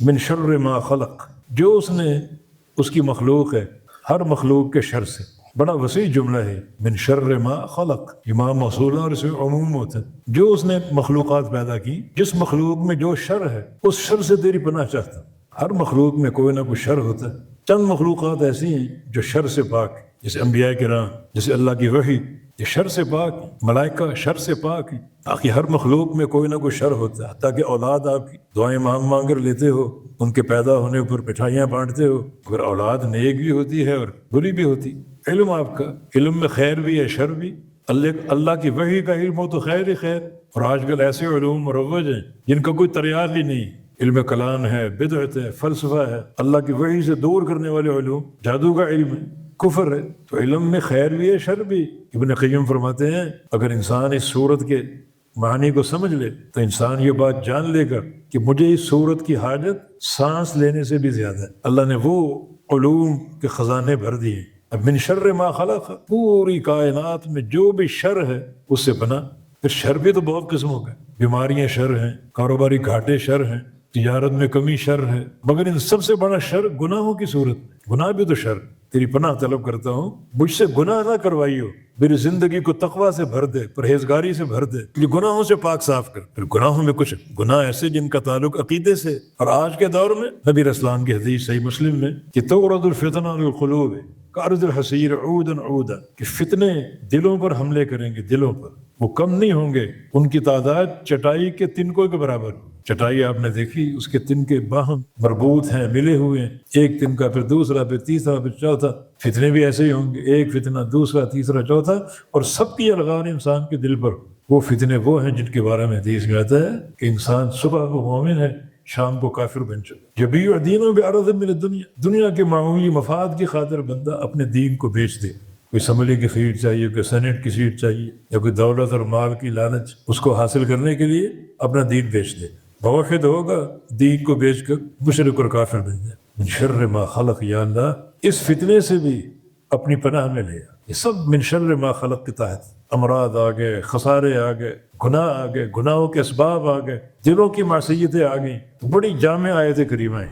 من شر ما خلق، جو اس نے اس کی مخلوق ہے ہر مخلوق کے شر سے. بڑا وسیع جملہ ہے، من شر ما خلق، امام موصولہ اور اس میں عموم ہوتا ہے. جو اس نے مخلوقات پیدا کی، جس مخلوق میں جو شر ہے اس شر سے تیری پناہ چاہتا. ہر مخلوق میں کوئی نہ کوئی شر ہوتا ہے. چند مخلوقات ایسی ہیں جو شر سے پاک، جیسے انبیاء کرام، جیسے اللہ کی وحی، یہ شر سے پاک. ملائکہ شر سے پاک ہیں. باقی ہر مخلوق میں کوئی نہ کوئی شر ہوتا ہے. حتیٰ کہ اولاد آپ کی دعائیں مانگ کر لیتے ہو، ان کے پیدا ہونے پر مٹھائیاں بانٹتے ہو، اگر اولاد نیک بھی ہوتی ہے اور بری بھی ہوتی. علم آپ کا، علم میں خیر بھی ہے شر بھی. اللہ کی وحی کا علم ہو تو خیر ہی خیر. اور آج کل ایسے علوم مروج ہیں جن کا کوئی تریار ہی نہیں. علم کلام ہے، بدعت ہے، فلسفہ ہے، اللہ کی وحی سے دور کرنے والے علوم، جادو کا علم ہے، کفر ہے. تو علم میں خیر بھی ہے شر بھی. ابن قیم فرماتے ہیں اگر انسان اس صورت کے معنی کو سمجھ لے تو انسان یہ بات جان لے گا کہ مجھے اس صورت کی حاجت سانس لینے سے بھی زیادہ ہے. اللہ نے وہ علوم کے خزانے بھر دیے. اب من شر ما خلق، پوری کائنات میں جو بھی شر ہے اس سے بنا. پھر شر بھی تو بہت قسموں کا، بیماریاں شر ہیں، کاروباری گھاٹے شر ہیں، تجارت میں کمی شر ہے، مگر ان سب سے بڑا شر گناہوں کی صورت میں. گناہ بھی تو شر. تیری پناہ طلب کرتا ہوں مجھ سے گناہ نہ کروائیو، میری زندگی کو تقویٰ سے بھر دے، پرہیزگاری سے بھر دے، یہ گناہوں سے پاک صاف کر. پھر گناہوں میں کچھ گناہ ایسے جن کا تعلق عقیدے سے، اور آج کے دور میں نبی اسلام کی حدیث صحیح مسلم میں کہ تعرض الفتنہ علی القلوب کعرض الحصیر عودا عودا، کہ فتنے دلوں پر حملے کریں گے. دلوں پر وہ کم نہیں ہوں گے، ان کی تعداد چٹائی کے تنکوں کے برابر. چٹائی آپ نے دیکھی، اس کے تنکے باہم مربوط ہیں، ملے ہوئے ہیں، ایک تنکا پھر دوسرا پھر تیسرا پھر چوتھا. فتنے بھی ایسے ہی ہوں گے، ایک فتنہ دوسرا تیسرا چوتھا، اور سب کی الغار انسان کے دل پر. وہ فتنے وہ ہیں جن کے بارے میں حدیث میں آتا ہے کہ انسان صبح کو مومن ہے، شام کو کافر بن چکا. یبیع دینہ بعرض من الدنیا، دنیا کے معمولی مفاد کی خاطر بندہ اپنے دین کو بیچ دے. کوئی اسمبلی کی سیٹ چاہیے، کوئی سینٹ کی سیٹ چاہیے، یا کوئی دولت اور مال کی لالچ، اس کو حاصل کرنے کے لیے اپنا دین بیچ دے. موحد ہوگا، دین کو بیچ کر مشرک اور کافر بن جائے. من شر ما خلق، یا اللہ اس فتنے سے بھی اپنی پناہ میں لے. یہ سب من شر ما خلق کے تحت. امراض آ گئے، خسارے آ گئے، گناہ آ گئے، گناہوں کے اسباب آ گئے، دلوں کی معصیتیں آ گئیں. بڑی جامع آیت کریمہ ہے.